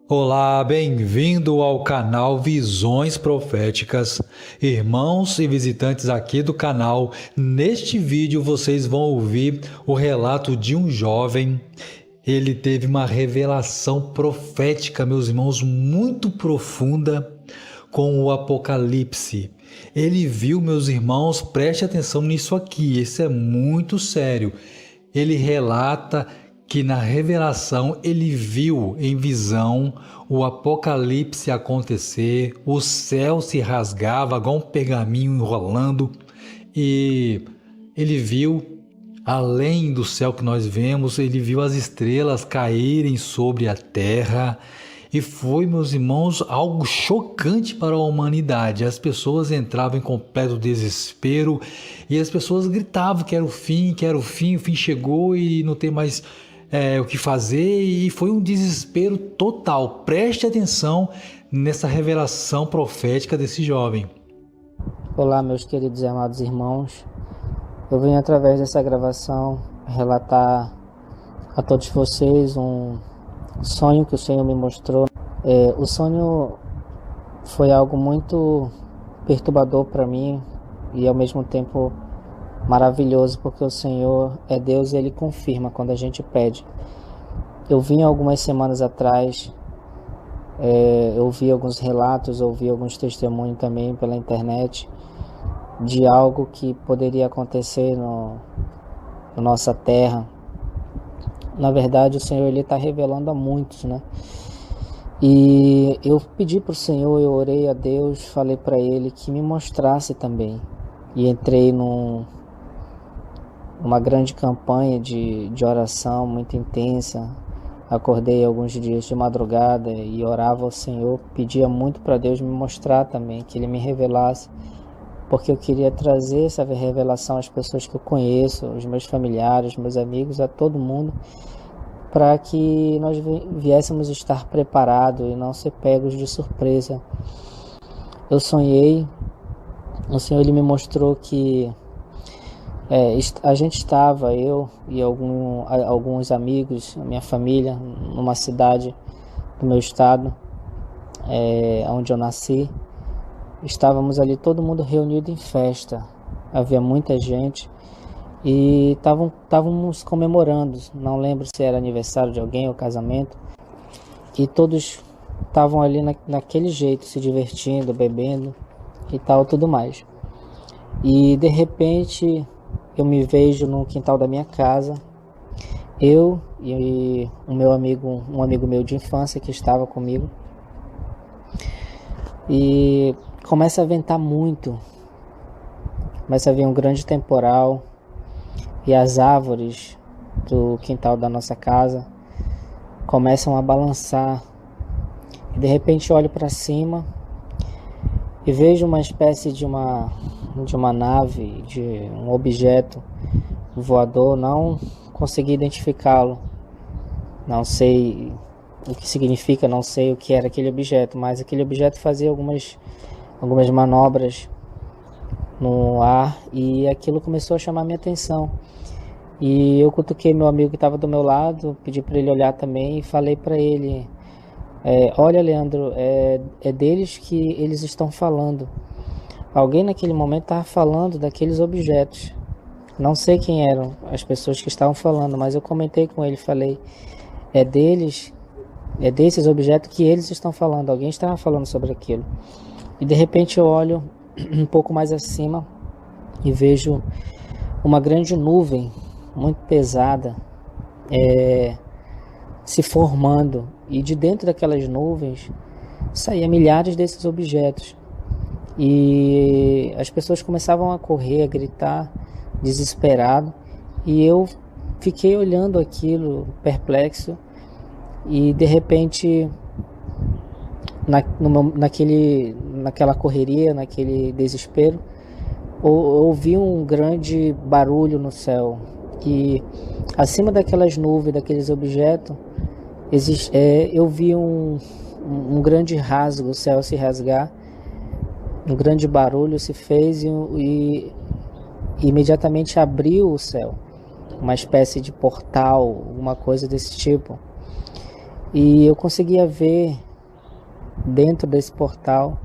Olá, bem-vindo ao canal Visões Proféticas. Irmãos e visitantes aqui do canal, neste vídeo vocês vão ouvir o relato de um jovem. Ele teve uma revelação profética, meus irmãos, muito profunda com o Apocalipse. Ele viu, meus irmãos, preste atenção nisso aqui, isso é muito sério. Ele relata que na revelação ele viu em visão o Apocalipse acontecer, o céu se rasgava igual um pergaminho enrolando e ele viu, além do céu que nós vemos, ele viu as estrelas caírem sobre a terra. E foi, meus irmãos, algo chocante para a humanidade. As pessoas entravam em completo desespero e as pessoas gritavam que era o fim, o fim chegou e não tem mais o que fazer. E foi um desespero total. Preste atenção nessa revelação profética desse jovem. Olá, meus queridos e amados irmãos. Eu venho através dessa gravação relatar a todos vocês um sonho que o Senhor me mostrou. O sonho foi algo muito perturbador para mim e ao mesmo tempo maravilhoso, porque o Senhor é Deus e Ele confirma quando a gente pede. Eu vim algumas semanas atrás, eu vi alguns relatos, ouvi alguns testemunhos também pela internet de algo que poderia acontecer na nossa terra. Na verdade, o Senhor está revelando a muitos, né? E eu pedi para o Senhor, eu orei a Deus, falei para Ele que me mostrasse também. E entrei numa grande campanha de oração muito intensa. Acordei alguns dias de madrugada e orava ao Senhor, pedia muito para Deus me mostrar também, que Ele me revelasse, porque eu queria trazer essa revelação às pessoas que eu conheço, aos meus familiares, meus amigos, a todo mundo, para que nós viéssemos estar preparados e não ser pegos de surpresa. Eu sonhei, o Senhor Ele me mostrou que a gente estava, eu e alguns amigos, a minha família, numa cidade do meu estado, onde eu nasci. Estávamos ali todo mundo reunido em festa, havia muita gente e estávamos comemorando, não lembro se era aniversário de alguém ou casamento, e todos estavam ali naquele jeito, se divertindo, bebendo e tal, tudo mais. E de repente eu me vejo no quintal da minha casa, eu e um amigo meu de infância que estava comigo, e começa a ventar muito, começa a vir um grande temporal e as árvores do quintal da nossa casa começam a balançar. E de repente olho para cima e vejo uma espécie de uma nave, de um objeto voador. Não consegui identificá-lo, não sei o que significa, não sei o que era aquele objeto, mas aquele objeto fazia algumas manobras no ar e aquilo começou a chamar minha atenção. E eu cutuquei meu amigo que estava do meu lado, pedi para ele olhar também e falei para ele: olha, Leandro, é deles que eles estão falando. Alguém naquele momento estava falando daqueles objetos. Não sei quem eram as pessoas que estavam falando, mas eu comentei com ele, falei: é desses objetos que eles estão falando. Alguém estava falando sobre aquilo. E de repente eu olho um pouco mais acima e vejo uma grande nuvem muito pesada se formando, e de dentro daquelas nuvens saía milhares desses objetos, e as pessoas começavam a correr, a gritar, desesperado, e eu fiquei olhando aquilo perplexo. E de repente, naquela correria, naquele desespero, ouvi um grande barulho no céu, e acima daquelas nuvens, daqueles objetos, Eu vi um grande rasgo, o céu se rasgar, um grande barulho se fez e imediatamente abriu o céu, uma espécie de portal, uma coisa desse tipo. E eu conseguia ver dentro desse portal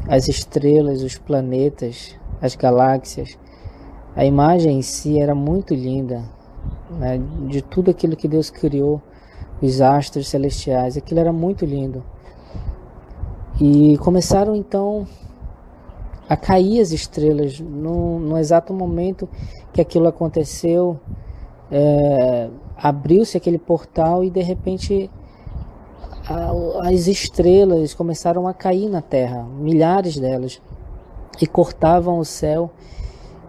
as estrelas, os planetas, as galáxias. A imagem em si era muito linda, né? De tudo aquilo que Deus criou, os astros celestiais, aquilo era muito lindo. E começaram então a cair as estrelas no exato momento que aquilo aconteceu. Abriu-se aquele portal e de repente as estrelas começaram a cair na terra, milhares delas, e cortavam o céu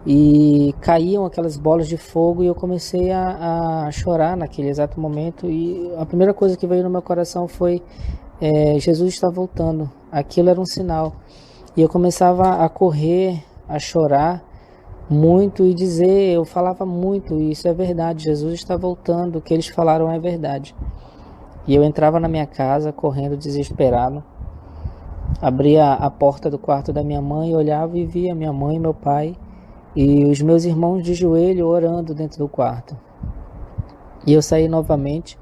e caíam aquelas bolas de fogo, e eu comecei a chorar naquele exato momento. E a primeira coisa que veio no meu coração foi Jesus está voltando. Aquilo era um sinal, e eu começava a correr, a chorar muito e dizer, eu falava muito, isso é verdade, Jesus está voltando, o que eles falaram é verdade. E eu entrava na minha casa correndo desesperado, abria a porta do quarto da minha mãe, olhava e via minha mãe e meu pai e os meus irmãos de joelho orando dentro do quarto. E eu saí novamente,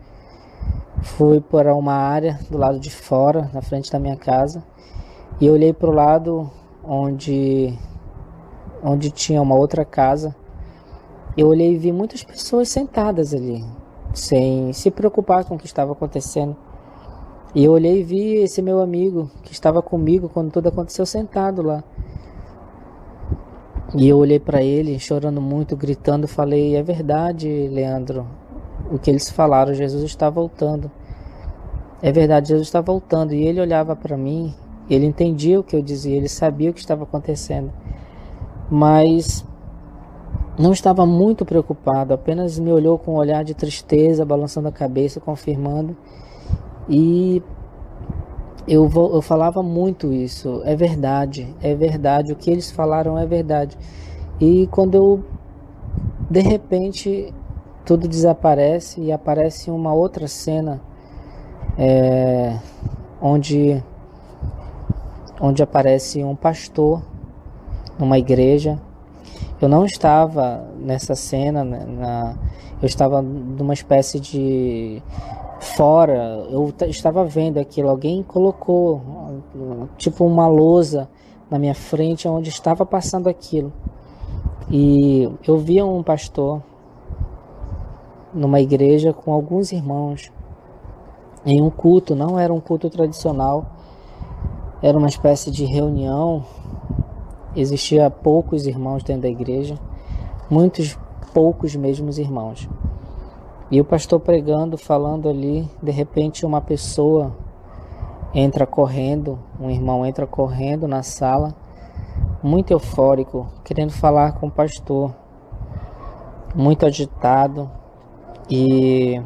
fui para uma área do lado de fora, na frente da minha casa, e eu olhei para o lado onde tinha uma outra casa. Eu olhei e vi muitas pessoas sentadas ali, sem se preocupar com o que estava acontecendo. E eu olhei e vi esse meu amigo que estava comigo quando tudo aconteceu sentado lá. E eu olhei para ele, chorando muito, gritando, falei, é verdade, Leandro, o que eles falaram, Jesus está voltando. É verdade, Jesus está voltando. E ele olhava para mim, ele entendia o que eu dizia, ele sabia o que estava acontecendo, mas não estava muito preocupado, apenas me olhou com um olhar de tristeza, balançando a cabeça, confirmando. E eu falava muito isso, é verdade, o que eles falaram é verdade. E quando de repente, tudo desaparece e aparece uma outra cena, onde aparece um pastor numa igreja. Eu não estava nessa cena, eu estava numa espécie de fora, eu estava vendo aquilo, alguém colocou tipo uma lousa na minha frente onde estava passando aquilo. E eu via um pastor numa igreja com alguns irmãos em um culto, não era um culto tradicional, era uma espécie de reunião. Existia poucos irmãos dentro da igreja, muitos poucos mesmos irmãos. E o pastor pregando, falando ali, de repente uma pessoa entra correndo, um irmão entra correndo na sala, muito eufórico, querendo falar com o pastor, muito agitado, e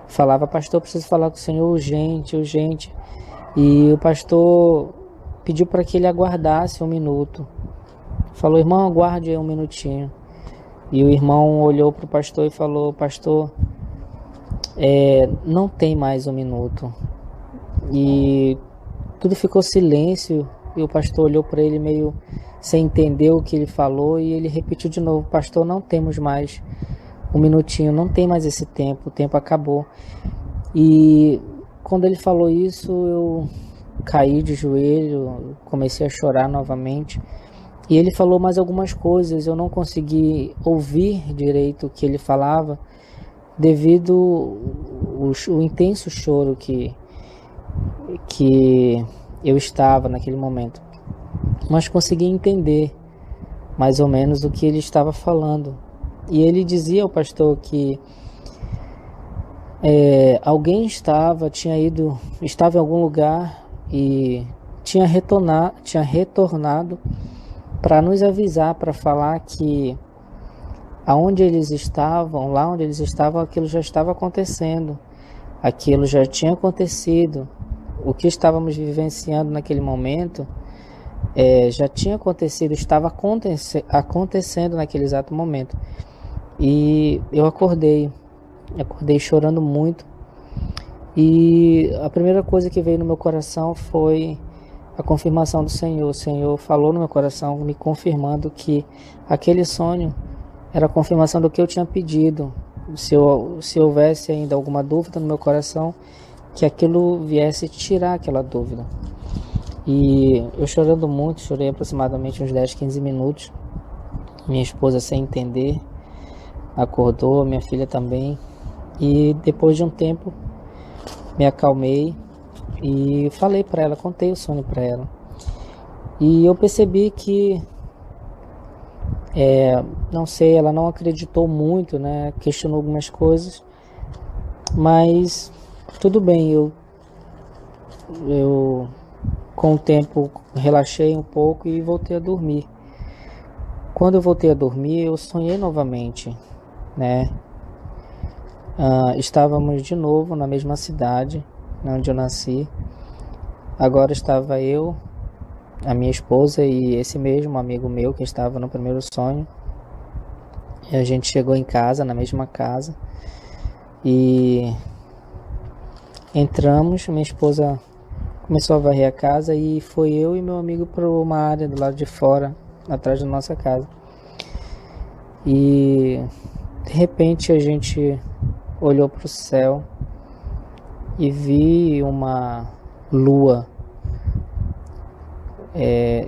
falava, pastor, preciso falar com o senhor urgente, urgente. E o pastor pediu para que ele aguardasse um minuto. Falou, irmão, aguarde aí um minutinho. E o irmão olhou para o pastor e falou, pastor, não tem mais um minuto. E tudo ficou silêncio, e o pastor olhou para ele meio sem entender o que ele falou, e ele repetiu de novo, pastor, não temos mais um minutinho, não tem mais esse tempo, o tempo acabou. E quando ele falou isso, eu caí de joelho, comecei a chorar novamente. E ele falou mais algumas coisas, eu não consegui ouvir direito o que ele falava, devido o intenso choro que eu estava naquele momento. Mas consegui entender mais ou menos o que ele estava falando. E ele dizia ao pastor que alguém estava em algum lugar e tinha retornado para nos avisar, para falar que aonde eles estavam, lá onde eles estavam, aquilo já estava acontecendo, aquilo já tinha acontecido, o que estávamos vivenciando naquele momento já tinha acontecido, estava acontecendo naquele exato momento. E eu acordei chorando muito, E a primeira coisa que veio no meu coração foi a confirmação do Senhor. O Senhor falou no meu coração, me confirmando que aquele sonho era a confirmação do que eu tinha pedido. Se houvesse ainda alguma dúvida no meu coração, que aquilo viesse tirar aquela dúvida. E eu chorando muito, chorei aproximadamente uns 10, 15 minutos. Minha esposa, sem entender, acordou, minha filha também. E depois de um tempo, me acalmei e falei para ela, contei o sonho para ela. E eu percebi que, não sei, ela não acreditou muito, né? Questionou algumas coisas, mas tudo bem, eu com o tempo relaxei um pouco e voltei a dormir. Quando eu voltei a dormir, eu sonhei novamente, né? Estávamos de novo na mesma cidade, onde eu nasci. Agora estava eu, a minha esposa e esse mesmo amigo meu que estava no primeiro sonho. E a gente chegou em casa, na mesma casa, e entramos. Minha esposa começou a varrer a casa e foi eu e meu amigo para uma área do lado de fora, atrás da nossa casa. E de repente a gente olhou para o céu e vi uma lua.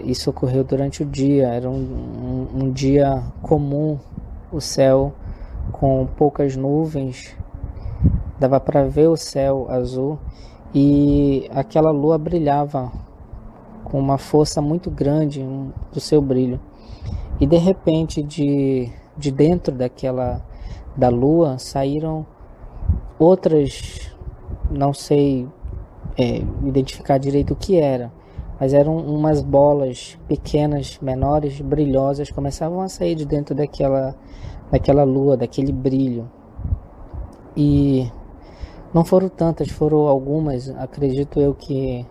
Isso ocorreu durante o dia, era um dia comum, o céu com poucas nuvens, dava para ver o céu azul e aquela lua brilhava com uma força muito grande do seu brilho. E de repente de dentro da lua saíram outras, não sei identificar direito o que era, mas eram umas bolas pequenas, menores, brilhosas, começavam a sair de dentro daquela lua, daquele brilho. E não foram tantas, foram algumas, acredito eu que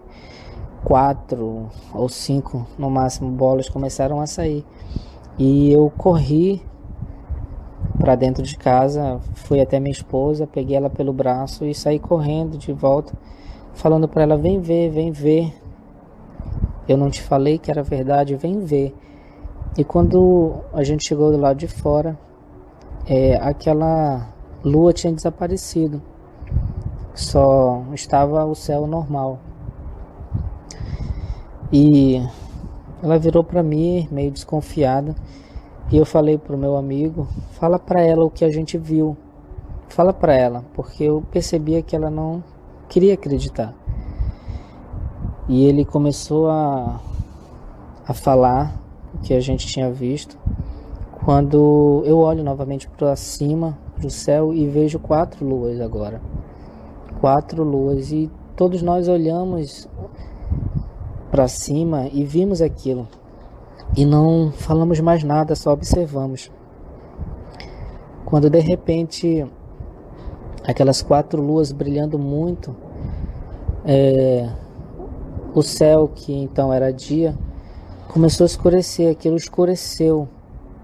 4 ou 5 no máximo bolas começaram a sair. E eu corri para dentro de casa, fui até minha esposa, peguei ela pelo braço e saí correndo de volta, falando para ela, vem ver, eu não te falei que era verdade, vem ver. E quando a gente chegou do lado de fora, aquela lua tinha desaparecido, só estava o céu normal. E ela virou para mim meio desconfiada e eu falei pro meu amigo, fala para ela o que a gente viu, fala para ela, porque eu percebia que ela não queria acreditar. E ele começou a falar o que a gente tinha visto. Quando eu olho novamente para cima, para o céu, e vejo 4 luas agora. 4 luas, e todos nós olhamos para cima e vimos aquilo. E não falamos mais nada, só observamos. Quando de repente, aquelas 4 luas brilhando muito, o céu, que então era dia, começou a escurecer. Aquilo escureceu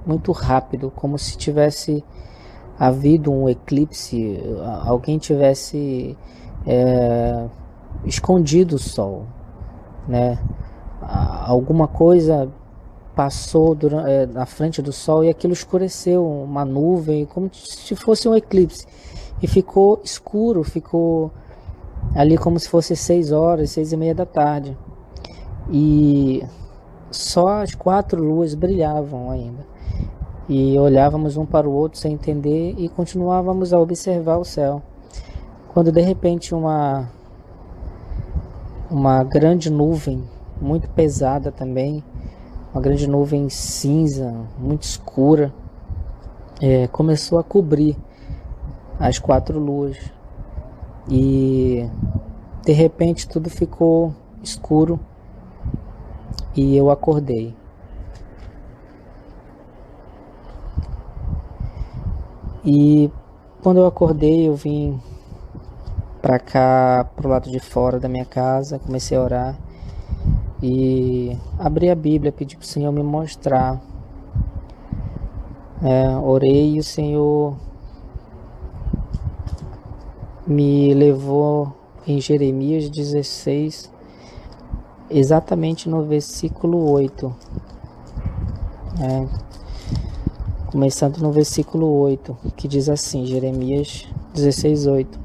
muito rápido, como se tivesse havido um eclipse, alguém tivesse escondido o sol, né? Alguma coisa passou na frente do sol e aquilo escureceu, uma nuvem, como se fosse um eclipse, e ficou escuro, ficou ali como se fosse 6 horas, 6:30 da tarde, e só as 4 luas brilhavam ainda, e olhávamos um para o outro sem entender e continuávamos a observar o céu, quando de repente uma grande nuvem, muito pesada também, uma grande nuvem cinza, muito escura, começou a cobrir as 4 luas. E de repente tudo ficou escuro e eu acordei. E quando eu acordei, eu vim para cá, pro lado de fora da minha casa, comecei a orar e abri a Bíblia, pedi para o Senhor me mostrar. Orei e o Senhor me levou em Jeremias 16, exatamente no versículo 8. Começando no versículo 8, que diz assim, Jeremias 16, 8.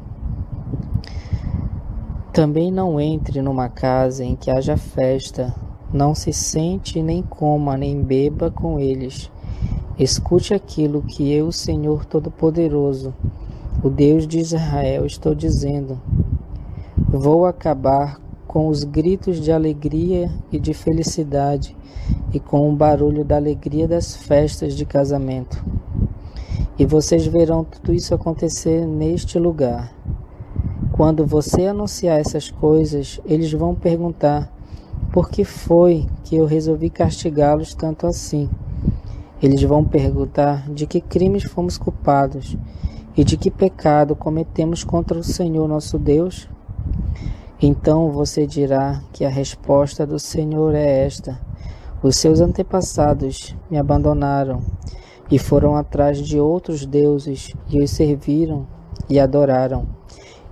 Também não entre numa casa em que haja festa, não se sente, nem coma, nem beba com eles. Escute aquilo que eu, Senhor Todo-Poderoso, o Deus de Israel, estou dizendo. Vou acabar com os gritos de alegria e de felicidade e com o barulho da alegria das festas de casamento. E vocês verão tudo isso acontecer neste lugar. Quando você anunciar essas coisas, eles vão perguntar: por que foi que eu resolvi castigá-los tanto assim? Eles vão perguntar de que crimes fomos culpados e de que pecado cometemos contra o Senhor nosso Deus. Então você dirá que a resposta do Senhor é esta: os seus antepassados me abandonaram e foram atrás de outros deuses e os serviram e adoraram.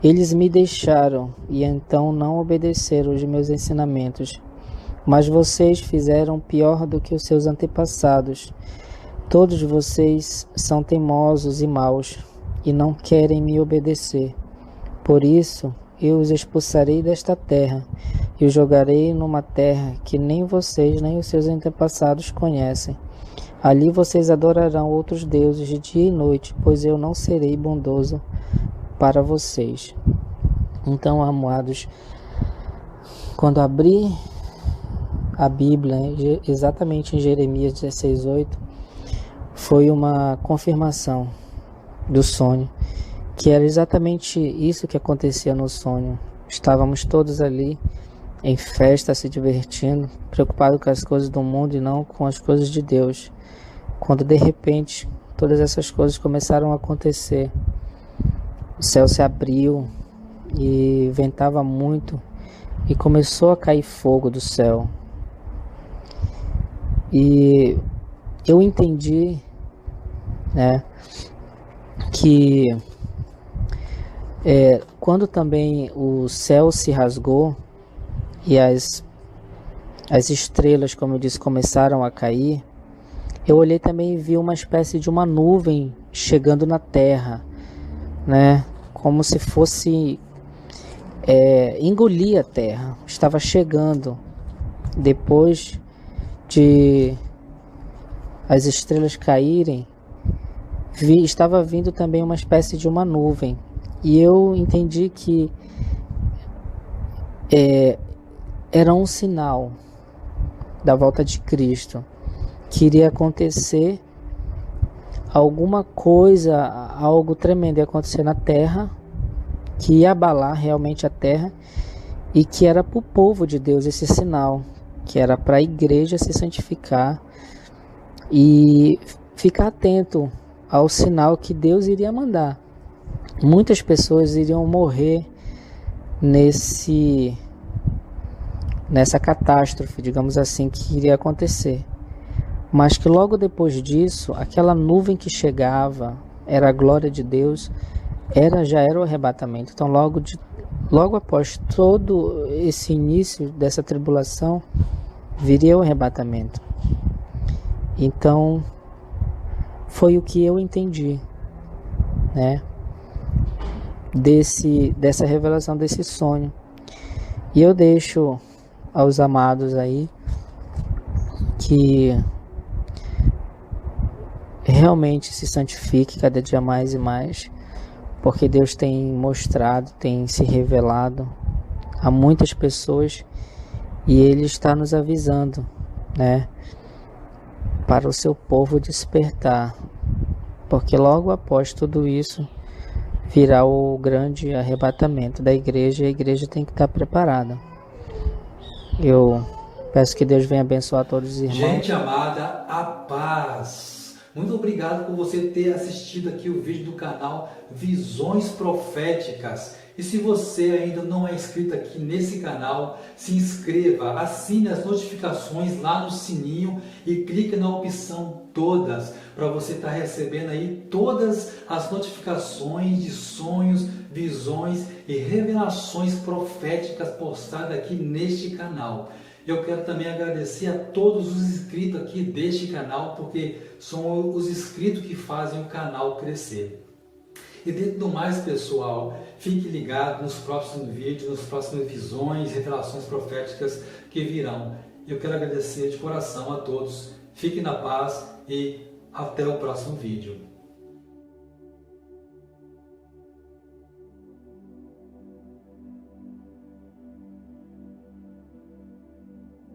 Eles me deixaram e então não obedeceram os meus ensinamentos. Mas vocês fizeram pior do que os seus antepassados. Todos vocês são teimosos e maus e não querem me obedecer. Por isso, eu os expulsarei desta terra e os jogarei numa terra que nem vocês nem os seus antepassados conhecem. Ali vocês adorarão outros deuses de dia e noite, pois eu não serei bondoso para vocês. Então, amados, quando abri a Bíblia, exatamente em Jeremias 16:8, foi uma confirmação do sonho, que era exatamente isso que acontecia no sonho. Estávamos todos ali em festa, se divertindo, preocupados com as coisas do mundo e não com as coisas de Deus. Quando de repente todas essas coisas começaram a acontecer, o céu se abriu e ventava muito e começou a cair fogo do céu. E eu entendi, que quando também o céu se rasgou e as estrelas, como eu disse, começaram a cair, eu olhei também e vi uma espécie de uma nuvem chegando na terra, como se fosse engolir a terra. Estava chegando depois de as estrelas caírem, estava vindo também uma espécie de uma nuvem, e eu entendi que era um sinal da volta de Cristo, que iria acontecer alguma coisa, algo tremendo ia acontecer na terra, que ia abalar realmente a terra, e que era para o povo de Deus esse sinal, que era para a igreja se santificar e ficar atento ao sinal que Deus iria mandar. Muitas pessoas iriam morrer nessa catástrofe, digamos assim, que iria acontecer. Mas que logo depois disso, aquela nuvem que chegava, era a glória de Deus, já era o arrebatamento. Então logo após todo esse início dessa tribulação, viria o arrebatamento. Então foi o que eu entendi, dessa revelação, desse sonho. E eu deixo aos amados aí que realmente se santifique cada dia mais e mais, porque Deus tem mostrado, tem se revelado a muitas pessoas, e Ele está nos avisando, para o seu povo despertar, porque logo após tudo isso virá o grande arrebatamento da igreja, e a igreja tem que estar preparada. Eu peço que Deus venha abençoar todos os irmãos. Gente amada, a paz. Muito obrigado por você ter assistido aqui o vídeo do canal Visões Proféticas. E se você ainda não é inscrito aqui nesse canal, se inscreva, assine as notificações lá no sininho e clique na opção todas para você estar recebendo aí todas as notificações de sonhos, visões e revelações proféticas postadas aqui neste canal. Eu quero também agradecer a todos os inscritos aqui deste canal, porque são os inscritos que fazem o canal crescer. E dentro do mais, pessoal, fique ligado nos próximos vídeos, nas próximas visões, revelações proféticas que virão. Eu quero agradecer de coração a todos. Fique na paz e até o próximo vídeo.